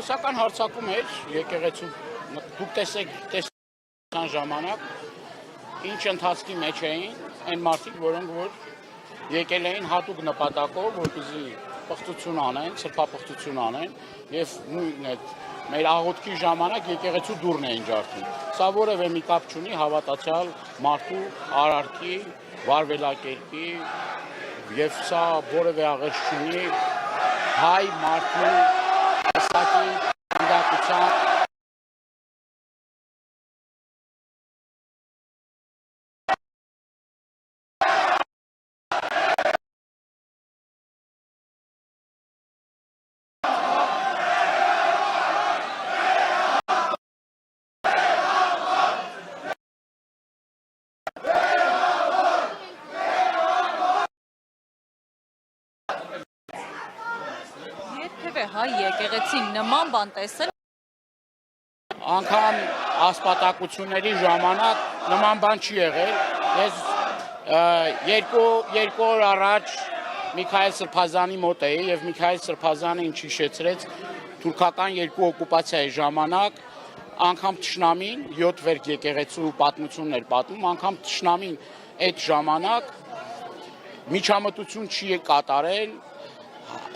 Հերոսական հարձակում էր եկեղեցու դուք տեսան ժամանակ ինչ ընթացքի մեջ էին այն մարդիկ, որոնք որ եկել էին հատուկ նպատակով, որպեսզի պղծություն անեն, սրբապղծություն անեն եւ նույն այդ մեր աղոթքի ժամանակ եկեղեցու դուռն էին ջարդում։ Սա որևէ մի կապ չունի հավատացյալ մարդու արարքի, վարվելակերպի եւ սա որևէ աղերս չունի հայ մարդու հասակի ընդդակության հայ եկեղեցին նման բան տեսել անգամ ասպատակությունների ժամանակ նման բան չի եղել։ Ես երկու օր առաջ Միքայել Սրբազանի մոտ էի եւ Միքայել Սրբազանը ինձ հիշեցրեց թուրքական երկու օկուպացիայի ժամանակ անգամ Թշնամին 7 վերք եկեղեցու պատմություններ պատմում, անգամ Թշնամին այդ ժամանակ միջամտություն չի կատարել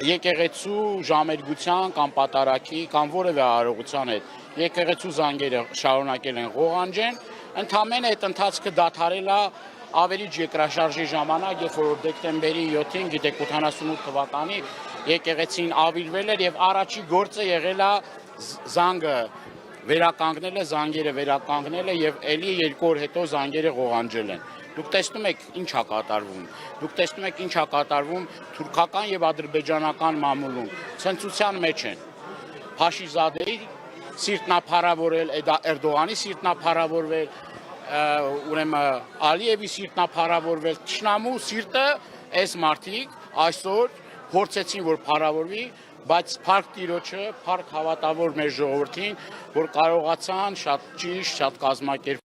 եկեղեցու ժամերգության կամ պատարակի կամ որևէ արարողության հետ եկեղեցու զանգերը շարունակել են ղողանջեն, ընդամենը այդ ընթացքը դադարել է ավերիչ երկրաշարժի ժամանակ, երբ որ դեկտեմբերի 7-ին, գիտեք 88 թվականի եկեղեցին ավիրվել էր եւ առաջի գործը եղել է զանգը վերականգնելը, զանգերը վերականգնելը եւ ելի 2 օր հետո զանգերը ղողանջել են։ Դուք տեսնում եք ինչ է կատարվում։ Դուք տեսնում եք ինչ է կատարվում թուրքական եւ ադրբեջանական մամուլում։ Ցնծության մեջ են։ Փաշիզադեի սիրտնա փառավորել, Էրդողանի սիրտնա փառավորվել, ուրեմն Ալիևի սիրտնա փառավորվել, Թշնամու սիրտը այս մարդիկ այսօր փորձեցին որ փառավորվի, բայց փառք Տիրոջը, փառք հավատավոր մեր ժողովրդին, որ կարողացան շատ ճիշտ, շատ կազմակերպ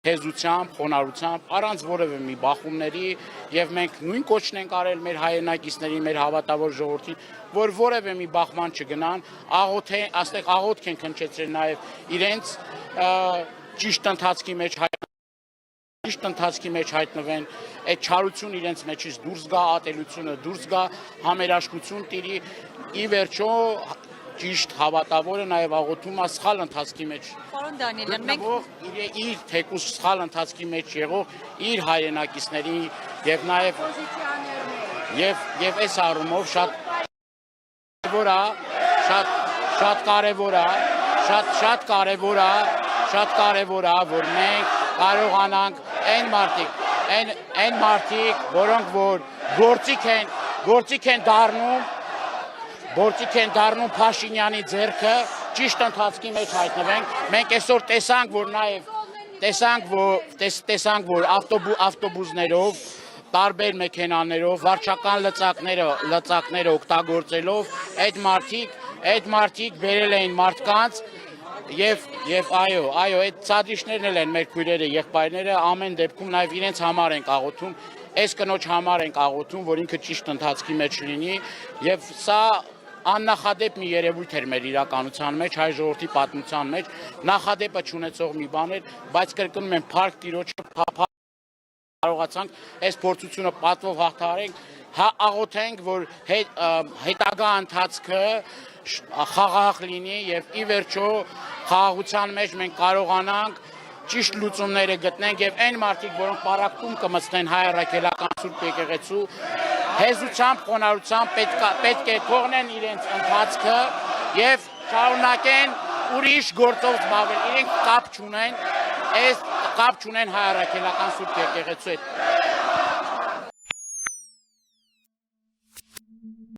հեզությամբ, խոնարհությամբ, առանց որևէ մի բախումների եւ մենք նույն կոչն ենք արել մեր հայրենակիցներին, մեր հավատավոր ժողովրդին, որ որևէ մի բախման չգնան, այստեղ աղոթք են հնչեցրել նաեւ իրենց ճիշտ ընթացքի մեջ հայտնվեն, այդ չարությունը իրենց մեջից դուրս գա, ատելությունը դուրս գա, համերաշխություն տիրի, ի վերջո ճիշտ հավատավորը նաև աղոթում է սխալ ընթացքի մեջ։ Պարոն Դանիելյան, մենք իր թեկուզ սխալ ընթացքի մեջ եղող իր հայրենակիցների եւ նաև եւ այս առումով շատ կարևոր է, որ մենք կարողանանք այն մարդիկ, որոնք որ գործիք են դառնում Փաշինյանի ձեռքը ճիշտ ընթացքի մեջ հայտնվենք։ Մենք այսօր տեսանք, որ ավտոբուսներով, տարբեր մեքենաներով, վարչական լծակները օգտագործելով այդ մարդիկ բերել էին մարդկանց եւ այո, այդ ցածրիչներն էլ են մեր քույրերը, եղբայրները, ամեն դեպքում նաեւ իրենց համար ենք աղոթում, այս կնոջ համար ենք աղոթում, որ ինքը ճիշտ ընթացքի մեջ լինի եւ սա աննախադեպ մի երևույթ էր մեր իրականության մեջ, հայ ժողովրդի պատմության մեջ, նախադեպը չունեցող մի բան էր, բայց կրկնում եմ, փառք Տիրոջը կարողացանք այս փորձությունը պատվով հաղթահարենք, աղոթենք, որ հետագա ընթացքը խաղաղ լինի եւ ի վերջո խաղաղության մեջ մենք կարողանանք ճիշտ լուծումները գտնենք եւ այն մարդիկ, որոնք պարակտում կմտցնեն հայ առաքելական Սուրբ եկեղեցու հեզությամբ, խոնարհությամբ պետք է թողնեն իրենց ընթացքը եւ շարունակեն ուրիշ գործով զբաղվել, իրենք կապ չունեն հայ առաքելական Սուրբ եկեղեցու հետ։